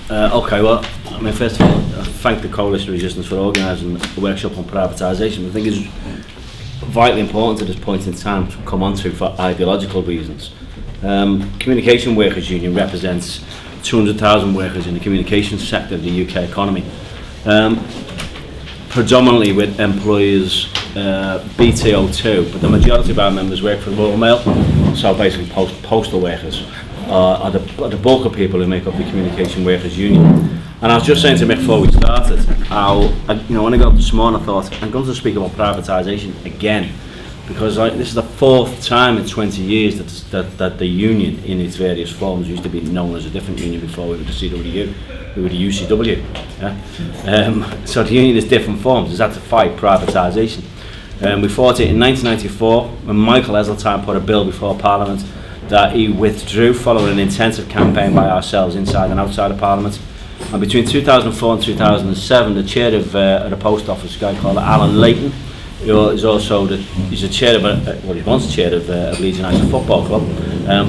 Okay, well, I mean, first of all, I thank the Coalition Resistance for organising a workshop on privatisation. I think it's vitally important at this point in time to come onto for ideological reasons. Communication Workers Union represents 200,000 workers in the communications sector of the UK economy, predominantly with employers BTO2, but the majority of our members work for Royal Mail, so basically postal workers are the bulk of people who make up the Communication Workers Union. And I was just saying to Mick before we started, when I got up this morning I thought, I'm going to speak about privatisation again, because this is the fourth time in 20 years that the union in its various forms used to be known as a different union before we were the CWU, we were the UCW. Yeah? So the union is different forms, it's had to fight privatisation. We fought it in 1994 when Michael Heseltine put a bill before Parliament that he withdrew following an intensive campaign by ourselves inside and outside of Parliament. And between 2004 and 2007, the chair of the post office, a guy called Alan Layton, who is also he's a chair of he once chair of Leeds United Football Club,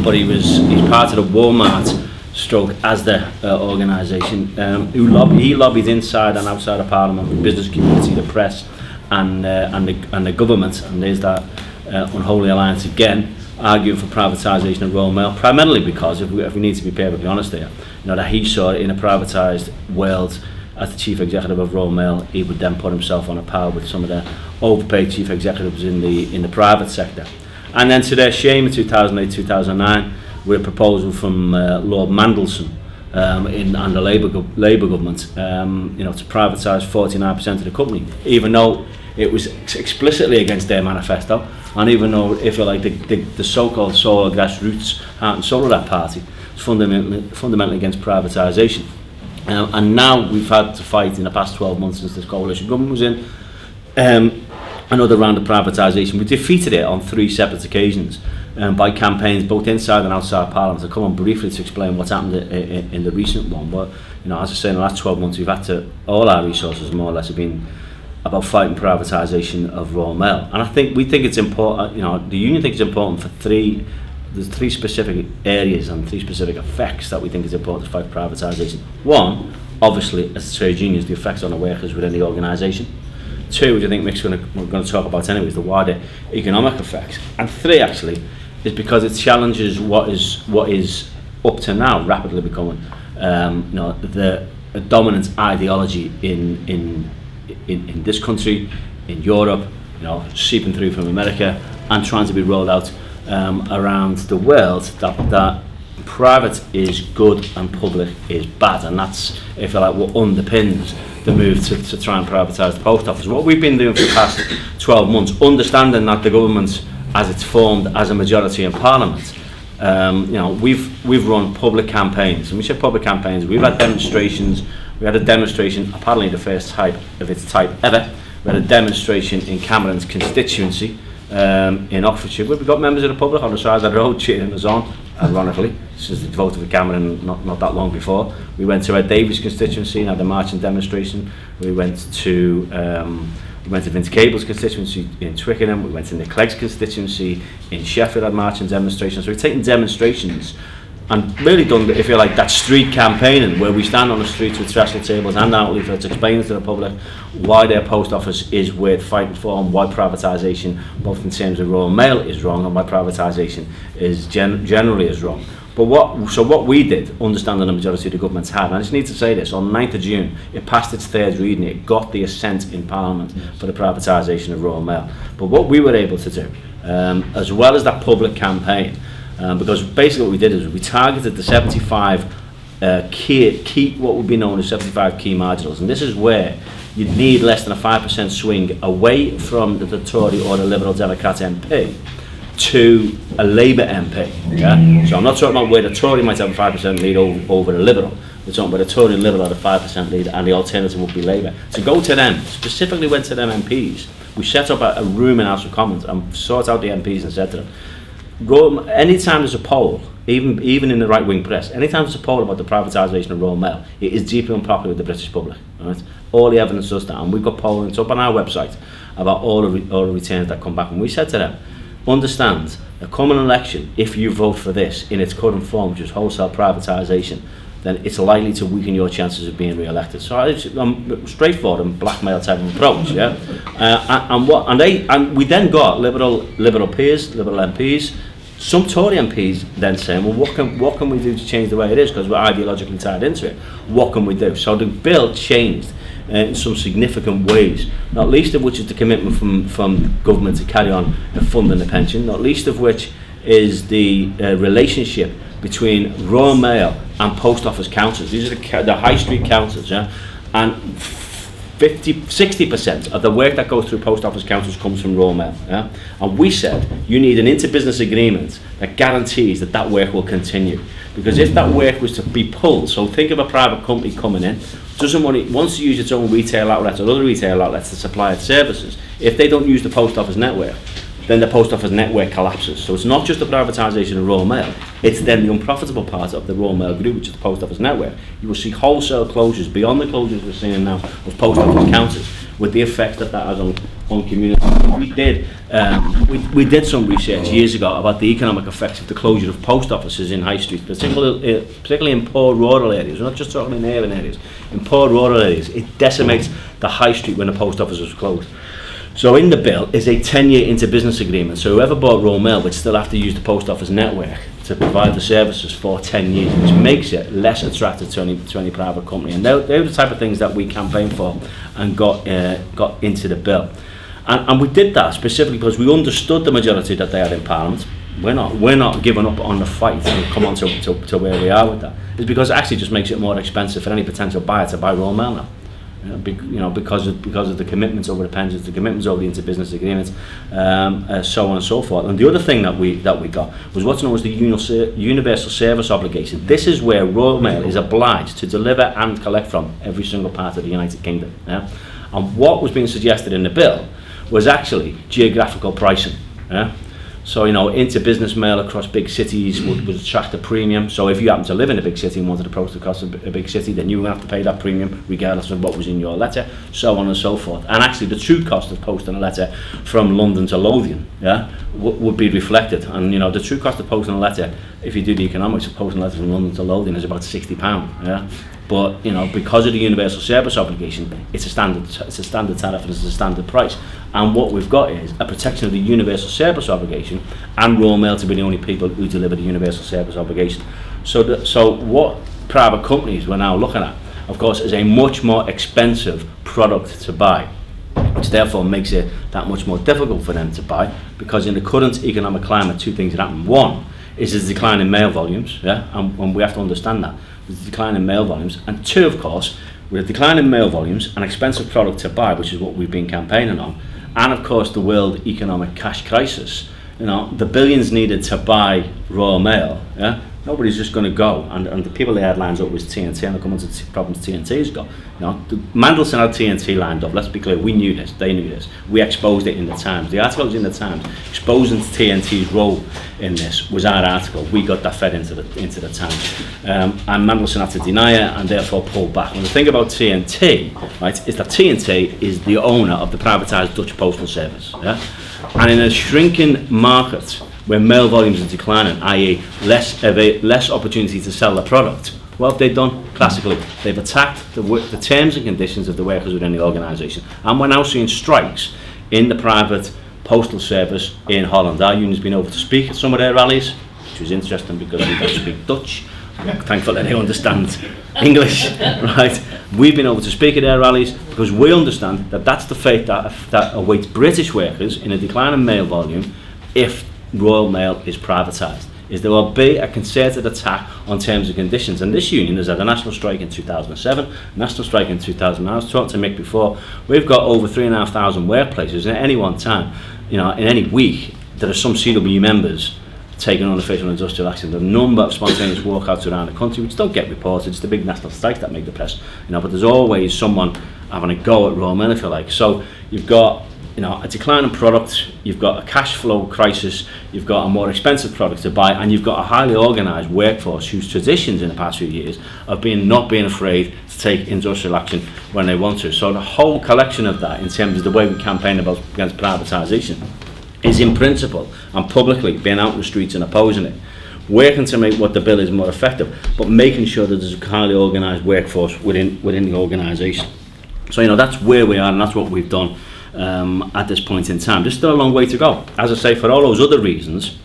but he's part of the Walmart stroke Asda organisation, he lobbied inside and outside of Parliament, the business community, the press, and the government, and there's that unholy alliance again, arguing for privatisation of Royal Mail, primarily because, if we need to be perfectly honest here, that he saw it in a privatised world. As the chief executive of Royal Mail, he would then put himself on a par with some of the overpaid chief executives in the private sector. And then to their shame, in 2008-2009, with a proposal from Lord Mandelson and the Labour government, to privatise 49% of the company, even though it was explicitly against their manifesto, and even though, if you like, the so-called solar grassroots heart and soul of that party was fundamentally against privatisation. And now we've had to fight in the past 12 months since this coalition government was in another round of privatisation. We defeated it on 3 separate occasions by campaigns both inside and outside Parliament. I'll come on briefly to explain what's happened in the recent one, but as I say, in the last 12 months we've had to, all our resources more or less have been about fighting privatisation of Royal Mail. And we think it's important, the union thinks it's important for there's 3 specific areas and 3 specific effects that we think is important to fight privatisation. 1, obviously, as a trade union, is the effects on the workers within the organisation. 2, which I think Mick's we're going to talk about anyway, is the wider economic effects. And 3, actually, is because it challenges what is up to now rapidly becoming the dominant ideology in this country, in Europe, seeping through from America and trying to be rolled out around the world, that private is good and public is bad, and that's, if you like, what underpins the move to try and privatise the post office. What we've been doing for the past 12 months, understanding that the government, as it's formed as a majority in Parliament, we've run public campaigns, and we say public campaigns, we've had demonstrations. We had a demonstration, apparently the first type of its type ever. We had a demonstration in Cameron's constituency in Oxfordshire, where we got members of the public on the side of the road cheering us on, ironically, since they voted for Cameron not that long before. We went to Ed Davies' constituency and had a marching demonstration. We went to Vince Cable's constituency in Twickenham. We went to Nick Clegg's constituency in Sheffield, had marching demonstrations. So we've taken demonstrations and really done, if you like, that street campaigning where we stand on the streets with trestle tables, hand out leaflets, explaining to the public why their post office is worth fighting for, and why privatisation, both in terms of Royal Mail, is wrong, and why privatisation is generally is wrong. But what we did, understanding the majority of the government's had, and I just need to say this, on 9th of June, it passed its 3rd reading, it got the assent in Parliament for the privatisation of Royal Mail. But what we were able to do, as well as that public campaign, because basically what we did is we targeted the 75 key, what would be known as 75 key marginals, and this is where you'd need less than a 5% swing away from the Tory or the Liberal Democrat MP to a Labour MP. Yeah? So I'm not talking about where the Tory might have a 5% lead over the Liberal. We're talking about the Tory and Liberal had a 5% lead, and the alternative would be Labour. To go to them, specifically went to them MPs, we set up a room in House of Commons and sought out the MPs and said to them, anytime there's a poll, even in the right-wing press, anytime there's a poll about the privatisation of Royal Mail, it is deeply unpopular with the British public. Right? All the evidence does that, and we've got polling up on our website about all the returns that come back. And we said to them, understand, a coming election, if you vote for this in its current form, which is wholesale privatisation then it's likely to weaken your chances of being re-elected. So it's straightforward and blackmail type of approach, yeah. And we then got liberal peers, liberal MPs, some Tory MPs then saying, well, what can we do to change the way it is, because we're ideologically tied into it. What can we do? So the bill changed in some significant ways, not least of which is the commitment from government to carry on funding the pension, not least of which is the relationship between Royal Mail and post office counters. These are the high street counters, yeah? And 60% of the work that goes through post office counters comes from Royal Mail, yeah? And we said you need an inter-business agreement that guarantees that work will continue, because if that work was to be pulled, so think of a private company coming in, wants to use its own retail outlets or other retail outlets to supply its services. If they don't use the post office network, then the post office network collapses. So it's not just the privatisation of Royal Mail, it's then the unprofitable part of the Royal Mail group, which is the post office network. You will see wholesale closures beyond the closures we're seeing now of post office counters, with the effect that has on communities. We did some research years ago about the economic effects of the closure of post offices in high streets, particularly in poor rural areas. We're not just talking in urban areas. In poor rural areas, it decimates the high street when the post office is closed. So in the bill is a 10-year inter-business agreement. So whoever bought Royal Mail would still have to use the post office network to provide the services for 10 years, which makes it less attractive to any private company. And they're the type of things that we campaigned for and got into the bill. And we did that specifically because we understood the majority that they had in Parliament. We're not giving up on the fight and come on to where we are with that. It's because it actually just makes it more expensive for any potential buyer to buy Royal Mail now. Because of the commitments over the pensions, the commitments over the inter-business agreements, so on and so forth. And the other thing that we got was what's known as the universal service obligation. This is where Royal Mail is obliged to deliver and collect from every single part of the United Kingdom. Yeah? And what was being suggested in the bill was actually geographical pricing. Yeah? So, inter-business mail across big cities would attract a premium. So if you happen to live in a big city and wanted to post across a big city, then you would have to pay that premium regardless of what was in your letter, so on and so forth. And actually the true cost of posting a letter from London to Lothian, yeah, would be reflected. And the true cost of posting a letter, if you do the economics of posting a letter from London to Lothian, is about £60. Yeah. But because of the universal service obligation, it's a standard tariff and it's a standard price. And what we've got is a protection of the universal service obligation, and Royal Mail to be the only people who deliver the universal service obligation. So what private companies we're now looking at, of course, is a much more expensive product to buy, which therefore makes it that much more difficult for them to buy, because in the current economic climate, two things happen. One is the decline in mail volumes, yeah, and we have to understand that. There's a decline in mail volumes, and two, of course, with a decline in mail volumes, an expensive product to buy, which is what we've been campaigning on, and of course the world economic cash crisis, the billions needed to buy Royal Mail, yeah, nobody's just going to go, and the people they had lined up was TNT, and I'll come on to the problems TNT's got. Mandelson had TNT lined up, let's be clear, we knew this, they knew this, we exposed it in the Times. The article was in the Times, exposing TNT's role in this was our article. We got that fed into the Times. And Mandelson had to deny it and therefore pull back. And the thing about TNT, right, is that TNT is the owner of the privatised Dutch Postal Service. Yeah? And in a shrinking market where mail volumes are declining, i.e. less opportunity to sell the product, what have they done? Classically, they've attacked the terms and conditions of the workers within the organisation. And we're now seeing strikes in the private postal service in Holland. Our union's been over to speak at some of their rallies, which was interesting because we don't speak Dutch. I'm thankful that they understand English, right? We've been able to speak at their rallies because we understand that that's the fate that awaits British workers in a decline in mail volume if Royal Mail is privatised. Is there will be a concerted attack on terms and conditions. And this union has had a national strike in 2007, national strike in 2009. I was talking to Mick before. We've got over 3,500 workplaces, and at any one time, in any week, there are some CWU members taking on official industrial action. There are a number of spontaneous walkouts around the country, which don't get reported. It's the big national strikes that make the press. But there's always someone having a go at Royal Mail, if you like. So you've got a declining product, you've got a cash flow crisis, you've got a more expensive product to buy, and you've got a highly organised workforce whose traditions in the past few years have been not being afraid to take industrial action when they want to. So the whole collection of that, in terms of the way we campaign against privatisation, is in principle and publicly being out in the streets and opposing it. working to make what the bill is more effective, but making sure that there's a highly organised workforce within the organisation. So, you know, that's where we are, and that's what we've done at this point in time. There's still a long way to go. As I say, for all those other reasons,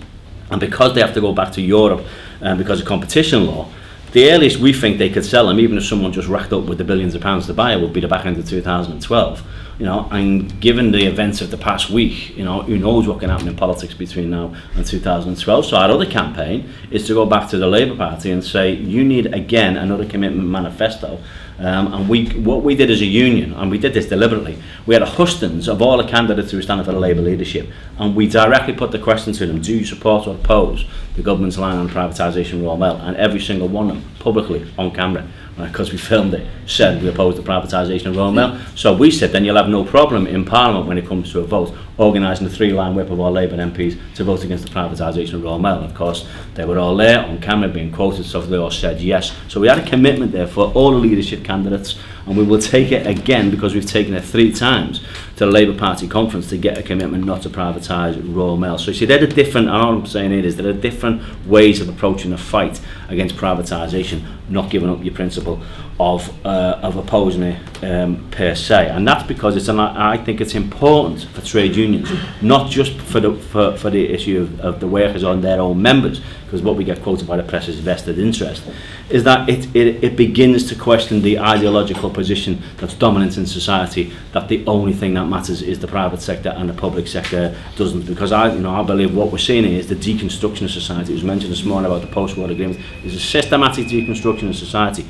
and because they have to go back to Europe because of competition law, the earliest we think they could sell them, even if someone just racked up with the billions of pounds to buy it, would be the back end of 2012. You know, and given the events of the past week, you know, who knows what can happen in politics between now and 2012. So our other campaign is to go back to the Labour Party and say, you need again another commitment manifesto. And what we did as a union, and we did this deliberately, we had a hustings of all the candidates who were standing for the Labour leadership, and we directly put the question to them, do you support or oppose the government's line on privatisation Royal Mail? And every single one of them, publicly, on camera, because we filmed it, said we oppose the privatisation of Royal Mail. So we said, then you'll have no problem in Parliament when it comes to a vote, organising a three-line whip of all Labour MPs to vote against the privatisation of Royal Mail. And of course, they were all there on camera being quoted, so they all said yes. So we had a commitment there for all the leadership candidates, and we will take it again, because we've taken it 3 times to the Labour Party conference to get a commitment not to privatise Royal Mail. So you see, they're different, and all I'm saying is there are different ways of approaching the fight against privatisation, not giving up your principle of opposing it per se. And that's because I think it's important for trade unions, not just for the issue of the workers on their own members, because what we get quoted by the press is vested interest, is that it begins to question the ideological position that's dominant in society, that the only thing that matters is the private sector and the public sector doesn't. Because I believe what we're seeing is the deconstruction of society. It was mentioned this morning about the post-war agreement. There's a systematic deconstruction of society,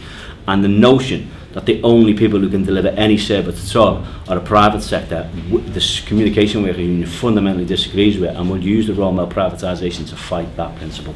and the notion that the only people who can deliver any service at all are the private sector, the communication worker union fundamentally disagrees with, and will use the Royal Mail privatisation to fight that principle.